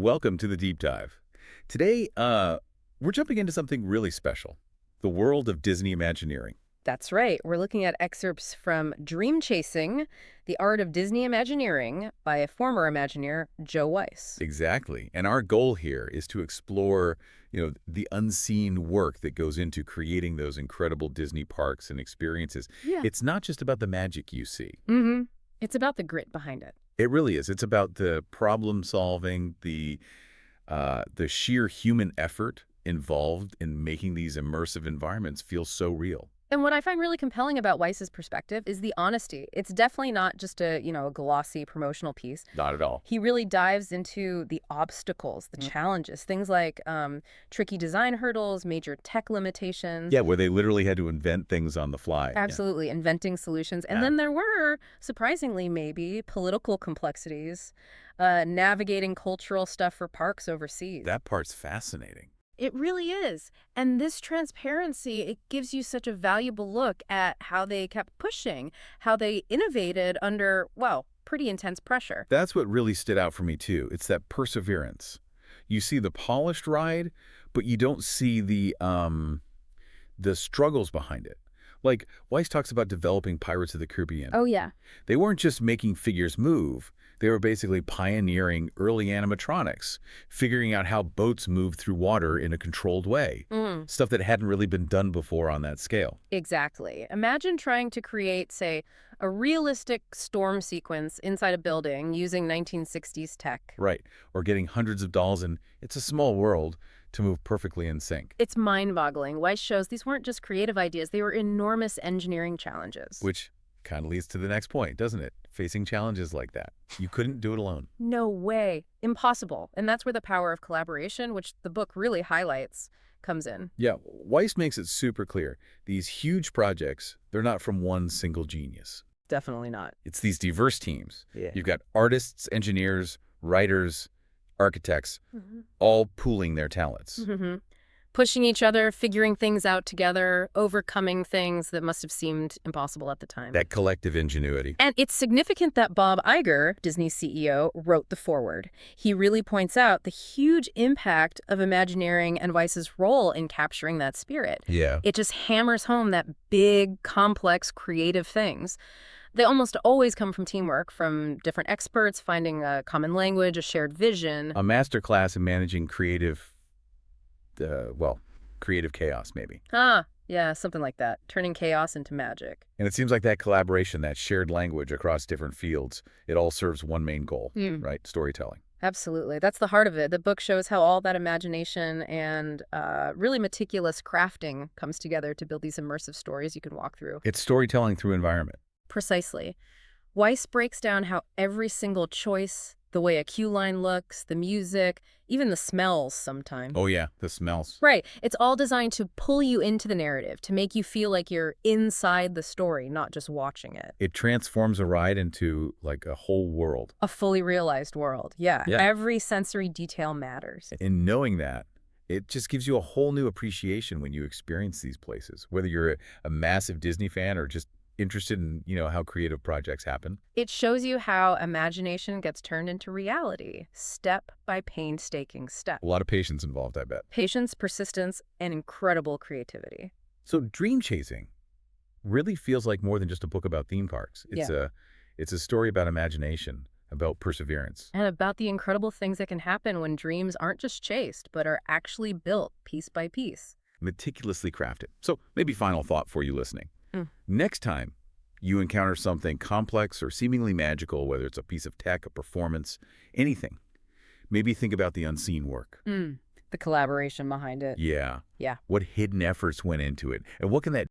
Welcome to the Deep Dive. Today, we're jumping into something really special, the world of Disney Imagineering. That's right. We're looking at excerpts from Dream Chasing, The Art of Disney Imagineering by a former Imagineer, Joe Weiss. Exactly. And our goal here is to explore, the unseen work that goes into creating those incredible Disney parks and experiences. Yeah. It's not just about the magic you see. Mm-hmm. It's about the grit behind it. It really is. It's about the problem solving, the sheer human effort involved in making these immersive environments feel so real. And what I find really compelling about Weiss's perspective is the honesty. It's definitely not just a glossy promotional piece. Not at all. He really dives into the obstacles, the challenges, things like tricky design hurdles, major tech limitations. Yeah, where they literally had to invent things on the fly. Yeah. Absolutely, inventing solutions. And Yeah. then there were, surprisingly maybe, political complexities, navigating cultural stuff for parks overseas. That part's fascinating. It really is. And this transparency, it gives you such a valuable look at how they kept pushing, how they innovated under, well, pretty intense pressure. That's what really stood out for me, too. It's that perseverance. You see the polished ride, but you don't see the struggles behind it. Like, Weiss talks about developing Pirates of the Caribbean. Oh, yeah. They weren't just making figures move. They were basically pioneering early animatronics, figuring out how boats move through water in a controlled way, stuff that hadn't really been done before on that scale. Exactly. Imagine trying to create, say, a realistic storm sequence inside a building using 1960s tech. Right. Or getting hundreds of dolls in It's a Small World to move perfectly in sync. It's mind-boggling. Weiss shows these weren't just creative ideas, they were enormous engineering challenges. Which kind of leads to the next point, doesn't it? Facing challenges like that. You couldn't do it alone. No way. Impossible. And that's where the power of collaboration, which the book really highlights, comes in. Yeah, Weiss makes it super clear. These huge projects, they're not from one single genius. Definitely not. It's these diverse teams. Yeah. You've got artists, engineers, writers, architects, all pooling their talents. Pushing each other, figuring things out together, overcoming things that must have seemed impossible at the time. That collective ingenuity. And it's significant that Bob Iger, Disney's CEO, wrote the foreword. He really points out the huge impact of Imagineering and Weiss's role in capturing that spirit. Yeah. It just hammers home that big, complex, creative things. They almost always come from teamwork, from different experts finding a common language, a shared vision. A masterclass in managing creative chaos, maybe. Yeah, something like that. Turning chaos into magic. And it seems like that collaboration, that shared language across different fields, it all serves one main goal, right? Storytelling. Absolutely. That's the heart of it. The book shows how all that imagination and really meticulous crafting comes together to build these immersive stories you can walk through. It's storytelling through environment. Precisely. Weiss breaks down how every single choice, the way a cue line looks, the music, even the smells sometimes. Oh, yeah, the smells. Right. It's all designed to pull you into the narrative, to make you feel like you're inside the story, not just watching it. It transforms a ride into, like, a whole world. A fully realized world. Yeah. Every sensory detail matters. In knowing that, it just gives you a whole new appreciation when you experience these places, whether you're a massive Disney fan or just interested in, how creative projects happen. It shows you how imagination gets turned into reality, step by painstaking step. A lot of patience involved, I bet. Patience, persistence, and incredible creativity. So Dream Chasing really feels like more than just a book about theme parks. It's a story about imagination, about perseverance. And about the incredible things that can happen when dreams aren't just chased, but are actually built piece by piece. Meticulously crafted. So maybe final thought for you listening. Next time you encounter something complex or seemingly magical, whether it's a piece of tech, a performance, anything, maybe think about the unseen work. The collaboration behind it. Yeah. Yeah. What hidden efforts went into it? And what can that